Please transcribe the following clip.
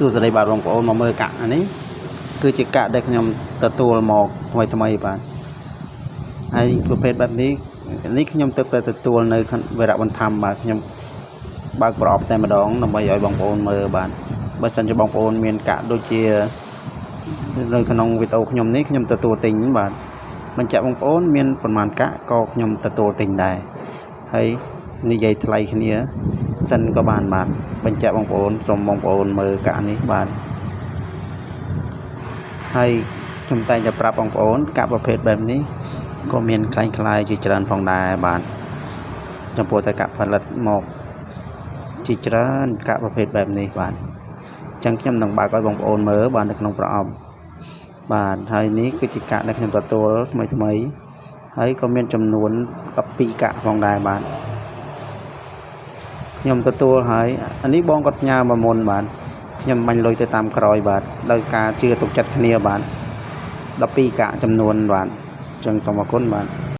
សួស្តីបាទបងប្អូនមកមើលកាក់នេះគឺជាកាក់ដែលខ្ញុំទទួលមកថ្មីបាទហើយប្រភេទបែបនេះខ្ញុំទៅទទួលនៅវេរៈបន្ថែមបាទខ្ញុំបើកប្រអប់តែម្ដងដើម្បីឲ្យបងប្អូនមើលបាទបើសិនជាបងប្អូនមានកាក់ដូចជានៅក្នុងវីដេអូខ្ញុំនេះខ្ញុំទទួលទិញបាទបញ្ជាក់បងប្អូនមានប្រមាណកាក់ក៏ខ្ញុំទទួលទិញដែរហើយនិយាយថ្លៃគ្នាសិនក៏បានបាទបញ្ជាក់បងប្អូនសូមបងប្អូនមើលកាក់នេះបាទហើយខ្ញុំតែងតែប្រាប់បងប្អូនកាក់ប្រភេទបែបនេះក៏មានคล้ายៗជាច្រើនផងដែរបាទចំពោះតែកាក់ផលិតមកជាច្រើនកាក់ប្រភេទបែបនេះបាទអញ្ចឹងខ្ញុំនឹងបើកឲ្យបងប្អូនមើលបាទនៅក្នុងប្រអប់បាទហើយនេះគឺជាកាក់ដែលខ្ញុំទទួលថ្មីហើយក៏មានចំនួន12កាក់ផងដែរបាទខ្ញុំទទួលហើយអានេះបងគាត់ផ្ញើមកមុនបាទខ្ញុំបាញ់លុយទៅតាមក្រោយបាទដោយការជឿទុកចិត្តគ្នាបាទ12កាក់ចំនួនបាទអញ្ចឹងសូមអរគុណបាទ